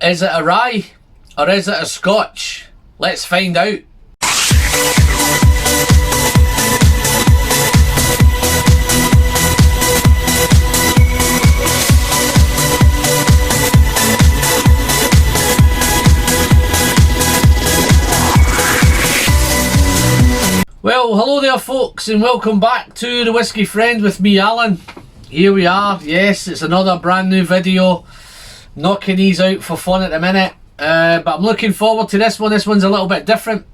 Is it a rye or is it a scotch? Let's find out. Well, hello there folks, and welcome back to the Whiskey Friend with me, Alan. Here we are. Yes, it's another brand new video. Knocking these out for fun at the minute, but I'm looking forward to this one. This one's a little bit different.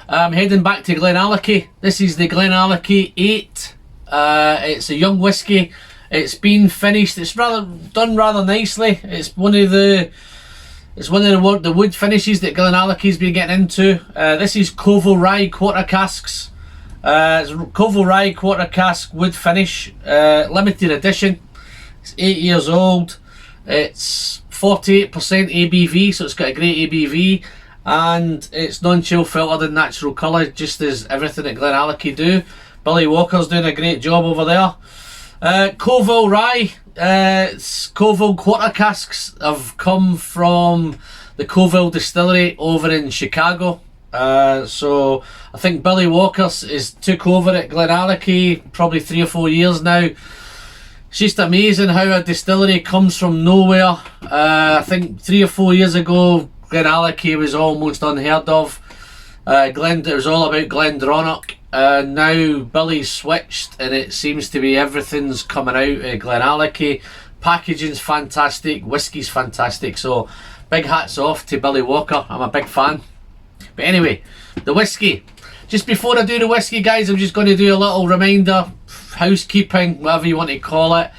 I'm heading back to Glenallachie. This is the Glenallachie 8. It's a young whiskey. It's been finished. It's done rather nicely. It's one of the wood finishes that Glenallachie's been getting into. This is Koval rye quarter casks. It's Koval rye quarter cask wood finish, limited edition. It's 8 years old. It's 48% ABV, so it's got a great ABV, and it's non-chill filtered in natural colour, just as everything at Glenallachie do. Billy Walker's doing a great job over there. Koval rye. It's Koval quarter casks have come from the Koval distillery over in Chicago. So I think Billy Walker's took over at Glenallachie probably 3 or 4 years now. It's just amazing how a distillery comes from nowhere. I think 3 or 4 years ago Glenallachie was almost unheard of. It was all about Glendronach. Now Billy's switched and it seems to be everything's coming out at Glenallachie. Packaging's fantastic, whiskey's fantastic, so big hats off to Billy Walker. I'm a big fan. But anyway, the whiskey. Just before I do the whiskey, guys, I'm just going to do a little reminder, housekeeping, whatever you want to call it.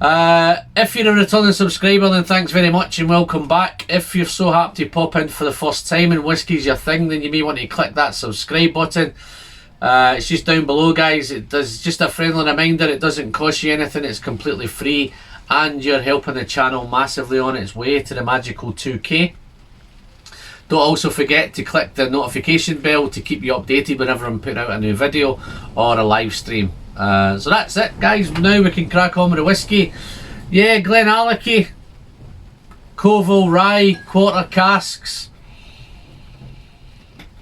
If you're a returning subscriber, then thanks very much and welcome back. If you're so happy to pop in for the first time and whiskey's your thing, then you may want to click that subscribe button. It's just down below, guys. It does just a friendly reminder. It doesn't cost you anything. It's completely free, and you're helping the channel massively on its way to the magical 2K. Don't also forget to click the notification bell to keep you updated whenever I'm putting out a new video or a live stream. So that's it, guys. Now we can crack on with the whiskey. Yeah, Glenallachie Koval rye quarter casks.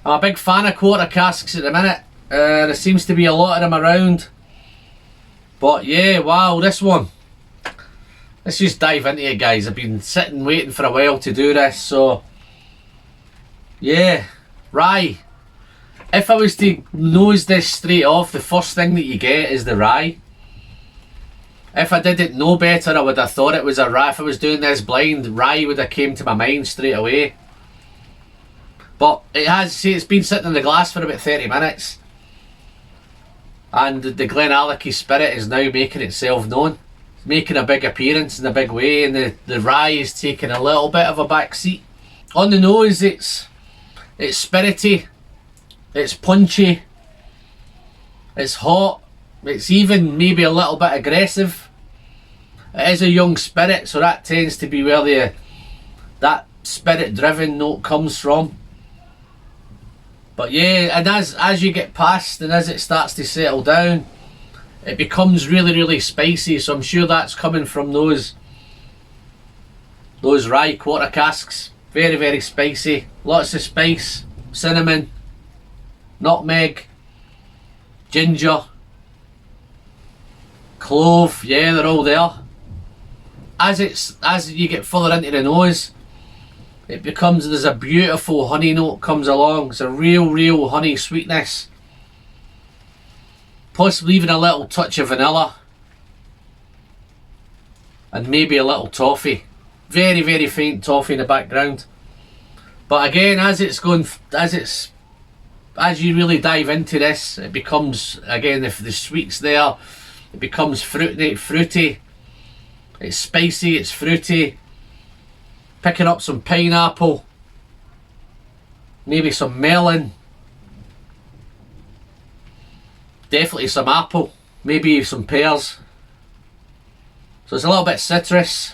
I'm a big fan of quarter casks at the minute. There seems to be a lot of them around. But yeah, wow, this one. Let's just dive into it, guys. I've been sitting waiting for a while to do this, so yeah, rye. If I was to nose this straight off, the first thing that you get is the rye. If I didn't know better, I would have thought it was a rye. If I was doing this blind, rye would have came to my mind straight away. But it has, see, it's been sitting in the glass for about 30 minutes. And the Glenallachie spirit is now making itself known. It's making a big appearance in a big way, and the rye is taking a little bit of a back seat. On the nose, it's spirity, it's punchy, it's hot, it's even maybe a little bit aggressive. It is a young spirit, so that tends to be where that spirit driven note comes from. But yeah, and as you get past and as it starts to settle down, it becomes really, really spicy, so I'm sure that's coming from those rye quarter casks. Very, very spicy, lots of spice, cinnamon, nutmeg, ginger, clove, yeah, they're all there. As you get further into the nose, it becomes, there's a beautiful honey note comes along. It's a real honey sweetness. Possibly even a little touch of vanilla. And maybe a little toffee. Very, very faint toffee in the background. But again, as you really dive into this, it becomes, again, if the sweet's there, it becomes fruity. It's spicy, it's fruity. Picking up some pineapple, maybe some melon, definitely some apple, maybe some pears. So it's a little bit citrus,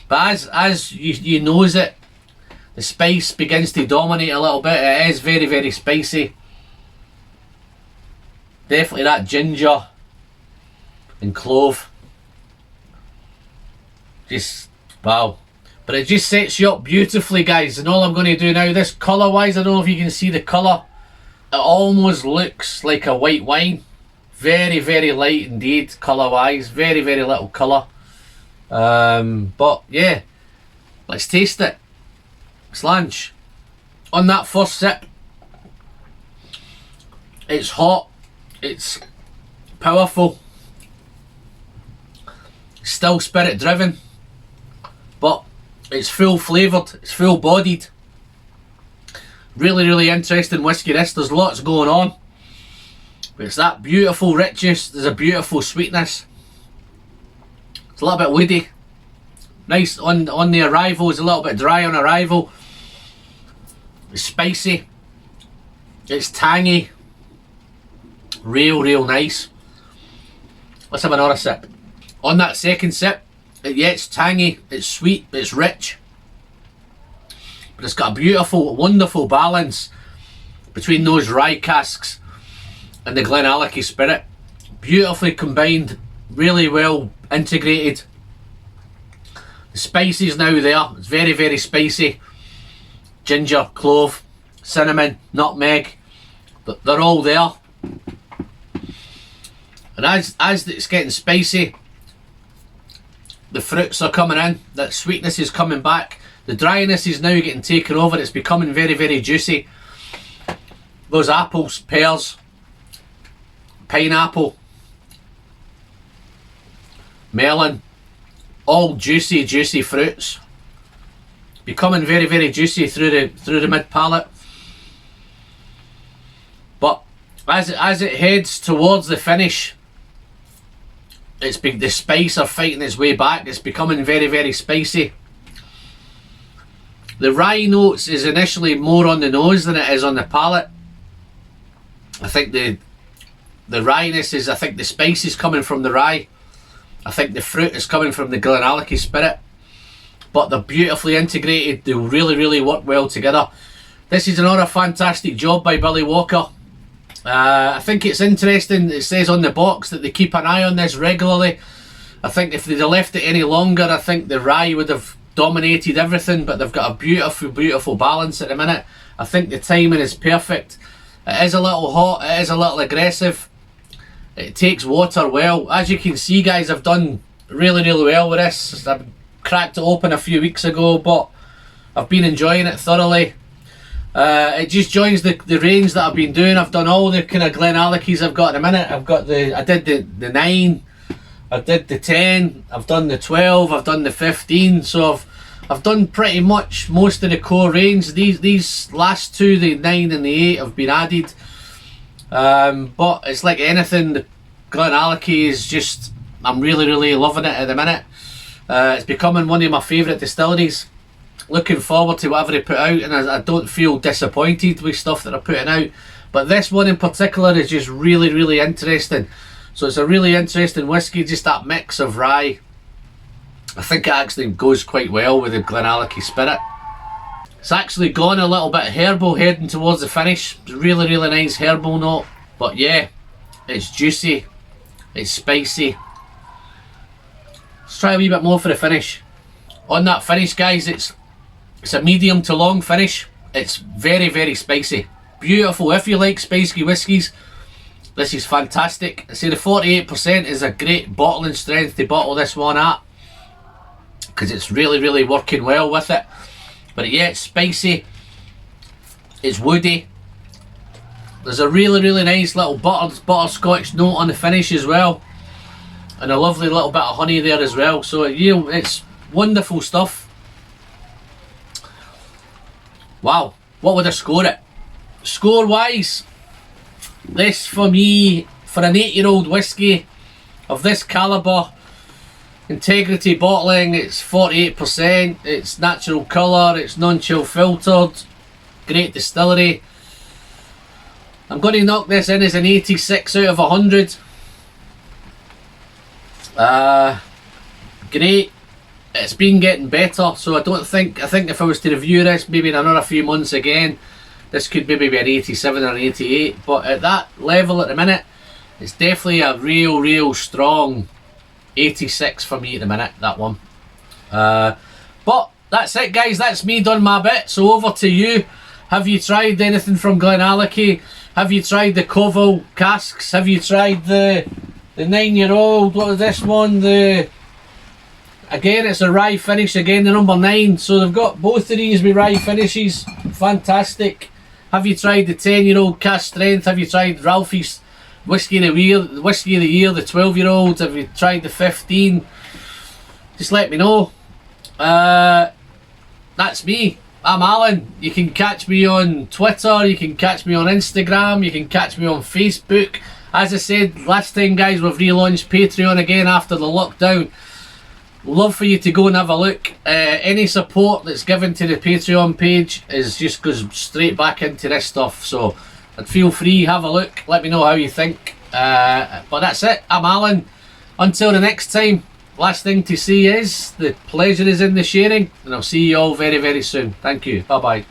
but as you nose it, the spice begins to dominate a little bit. It is very, very spicy. Definitely that ginger and clove. Just wow. But it just sets you up beautifully, guys. And all I'm going to do now, this colour wise, I don't know if you can see the colour. It almost looks like a white wine. Very, very light indeed, colour wise. Very, very little colour. But yeah, let's taste it. Slange. On that first sip, it's hot, it's powerful, still spirit driven, but it's full flavoured, it's full bodied. Really, really interesting whiskey this. There's lots going on, but it's that beautiful richness. There's a beautiful sweetness. It's a little bit woody. Nice on the arrival. It's a little bit dry on arrival. It's spicy. It's tangy. Real nice. Let's have another sip. On that second sip, yeah, it's tangy, it's sweet, it's rich, but it's got a beautiful, wonderful balance between those rye casks and the Glenallachie spirit. Beautifully combined, really well integrated. The spices now there, it's very, very spicy. Ginger, clove, cinnamon, nutmeg, they're all there. And as it's getting spicy, the fruits are coming in, that sweetness is coming back, the dryness is now getting taken over, it's becoming very, very juicy. Those apples, pears, pineapple, melon, all juicy fruits, becoming very, very juicy through the mid palate. But as it heads towards the finish, the spice are fighting its way back. It's becoming very, very spicy. The rye notes is initially more on the nose than it is on the palate. I think the ryeness is, I think the spice is coming from the rye. I think the fruit is coming from the Glenallachie spirit. But they're beautifully integrated. They really, really work well together. This is another fantastic job by Billy Walker. I think it's interesting, it says on the box that they keep an eye on this regularly. I think if they'd have left it any longer, I think the rye would have dominated everything, but they've got a beautiful balance at the minute. I think the timing is perfect. It is a little hot, it is a little aggressive, it takes water well. As you can see, guys, I've done really, really well with this. I cracked it open a few weeks ago, but I've been enjoying it thoroughly. It just joins the range that I've been doing. I've done all the kind of Glenallachies I've got in a minute. I did the 9, I did the 10, I've done the 12, I've done the 15. So I've done pretty much most of the core range. These last two, the 9 and the 8, have been added. But it's like anything, the Glenallachie is just, I'm really, really loving it at the minute. It's becoming one of my favourite distilleries. Looking forward to whatever they put out, and I don't feel disappointed with stuff that they're putting out. But this one in particular is just really, really interesting. So it's a really interesting whiskey, just that mix of rye. I think it actually goes quite well with the Glenallachie spirit. It's actually gone a little bit herbal heading towards the finish. It's really, really nice herbal note. But yeah, it's juicy, it's spicy. Let's try a wee bit more for the finish. On that finish, guys, it's a medium to long finish. It's very, very spicy. Beautiful. If you like spicy whiskies, this is fantastic. I say the 48% is a great bottling strength to bottle this one at, because it's really, really working well with it. But yeah, it's spicy, it's woody. There's a really, really nice little butterscotch note on the finish as well, and a lovely little bit of honey there as well. So you know, it's wonderful stuff. Wow, what would I score it? Score wise, this for me, for an 8-year-old whiskey of this calibre, integrity bottling, it's 48%, it's natural colour, it's non-chill filtered, great distillery. I'm going to knock this in as an 86 out of 100. Great. It's been getting better, so I think if I was to review this maybe in another few months again, this could maybe be an 87 or an 88, but at that level at the minute, it's definitely a real strong 86 for me at the minute, that one. But that's it, guys. That's me done my bit. So over to you. Have you tried anything from Glenallachie? Have you tried the Koval casks? Have you tried the 9-year-old? What is this one? Again, it's a rye finish. Again, the number 9. So they've got both of these with rye finishes. Fantastic. Have you tried the 10-year-old cask strength? Have you tried Ralphie's whiskey of the year? The 12-year-old? Have you tried the 15? Just let me know. That's me. I'm Alan. You can catch me on Twitter, you can catch me on Instagram, you can catch me on Facebook. As I said last time, guys, we've relaunched Patreon again after the lockdown. Love for you to go and have a look. Any support that's given to the Patreon page just goes straight back into this stuff, so feel free, have a look, let me know how you think. But that's it. I'm Alan. Until the next time, last thing to say is the pleasure is in the sharing, and I'll see you all very, very soon. Thank you. Bye bye.